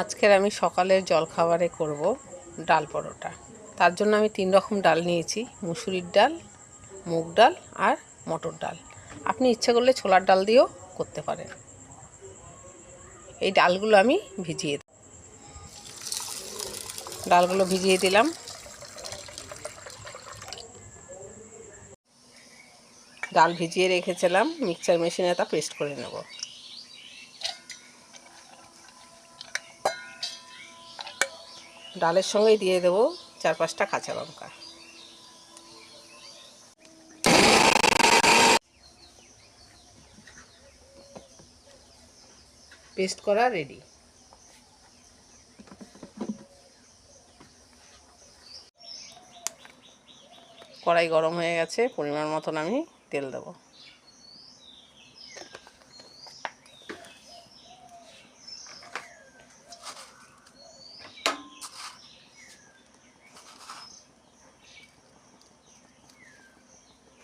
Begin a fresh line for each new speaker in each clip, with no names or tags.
আজকের আমি সকালের জলখাবারে করব ডাল পরোটা। তার জন্য আমি 3 রকম ডাল নিয়েছি, মুসুরির ডাল, মুগ ডাল আর মটর ডাল। আপনি ইচ্ছে করলে ছোলার ডাল দিয়েও করতে পারেন। এই ডালগুলো আমি ভিজিয়ে দিলাম। ডাল ভিজিয়ে রেখেছিলাম, মিক্সচার মেশিনে তা পেস্ট করে নেব। ডালের সঙ্গেই দিয়ে দেব 4-5টা কাঁচা লঙ্কা। পেস্ট করা রেডি। কড়াই গরম হয়ে গেছে, পরিমাণ মতন আমি তেল দেব।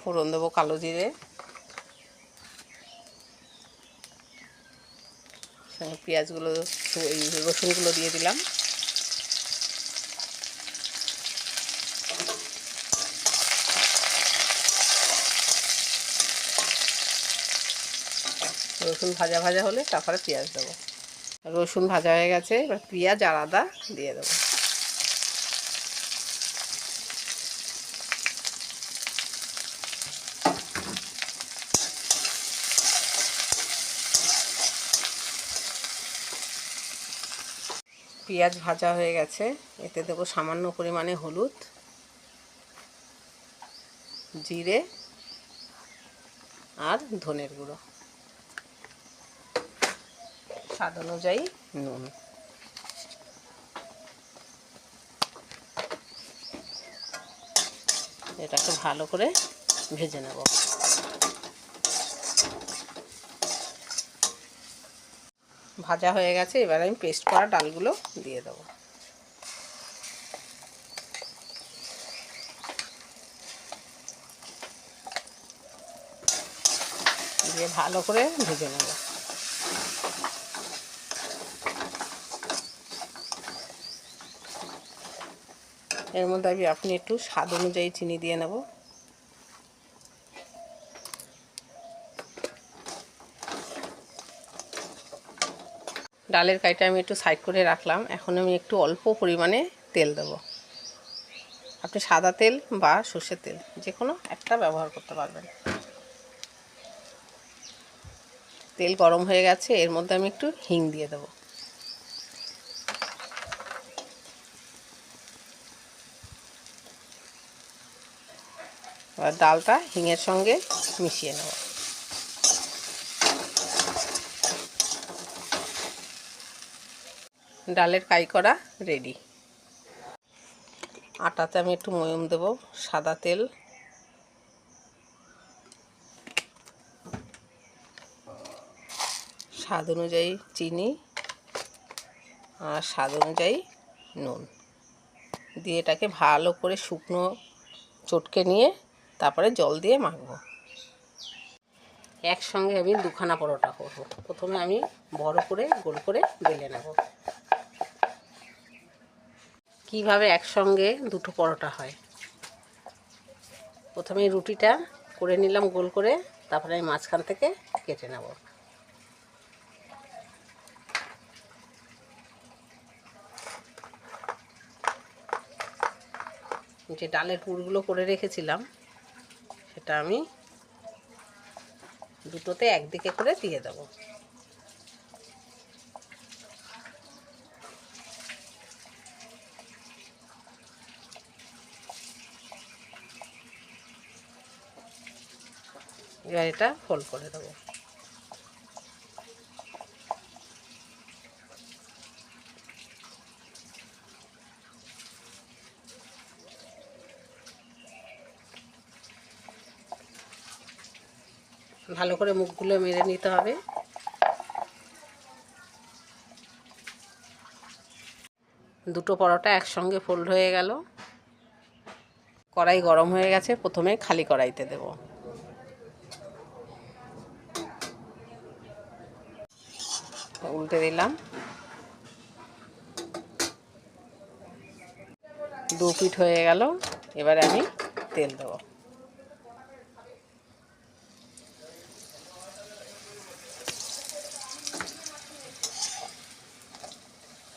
ফোড়ন দেবো কালো জিরে, পেঁয়াজগুলো, এই রসুনগুলো দিয়ে দিলাম। রসুন ভাজা ভাজা হলে তারপরে পেঁয়াজ দেবো। রসুন ভাজা হয়ে গেছে, এবার পেঁয়াজ আর আদা দিয়ে দেবো। পেঁয়াজ ভাজা হয়ে গেছে, এতে দেবো সামান্য পরিমাণে হলুদ, জিরে আর ধনের গুঁড়ো, স্বাদ অনুযায়ী নুন। এটাকে ভালো করে ভেজে নেব। ভাজা হয়ে গেছে, এবার আমি পেস্ট করা ডালগুলো দিয়ে দেবো। দিয়ে ভালো করে ভেজে নেব। এর মধ্যে আপনি একটু স্বাদ অনুযায়ী চিনি দিয়ে নেব। ডালের কাইটা আমি একটু সাইড করে রাখলাম। এখন আমি একটু অল্প পরিমাণে তেল দেব। আপনি সাদা তেল বা সর্ষের তেল যে কোনো একটা ব্যবহার করতে পারবেন। তেল গরম হয়ে গেছে, এর মধ্যে আমি একটু হিং দিয়ে দেব। এবার ডালটা হিঙের সঙ্গে মিশিয়ে নেব। ডালের কাই করা রেডি। আটাতে আমি একটু ময়ম দেব, সাদা তেল, স্বাদ অনুযায়ী চিনি আর স্বাদ অনুযায়ী নুন দিয়ে এটাকে ভালো করে শুকনো চটকে নিয়ে তারপরে জল দিয়ে মাখবো। একসঙ্গে আমি দুখানা পরোটা করব। প্রথমে আমি বড় করে গোল করে বেলে নেব। কিভাবে একসঙ্গে দুটো পরোটা হয়, প্রথমে রুটিটা করে নিলাম গোল করে, তারপরে আমি মাঝখান থেকে কেটে নেব। যে ডালের পুরগুলো করে রেখেছিলাম সেটা আমি দুটোতে একদিকে করে দিয়ে দেব। এবার এটা ফোল্ড করে দেবো। ভালো করে মুখগুলো মেরে নিতে হবে। দুটো পরোটা একসঙ্গে ফোল্ড হয়ে গেল। কড়াই গরম হয়ে গেছে, প্রথমে খালি কড়াইতে দেব। উল্টে দিলাম। দু পিঠ হয়ে গেল, এবারে আমি তেল দেবো।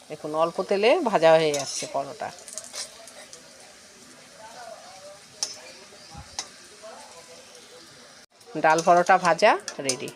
দেখুন অল্প তেলে ভাজা হয়ে যাচ্ছে পরোটা। ডাল পরোটা ভাজা রেডি।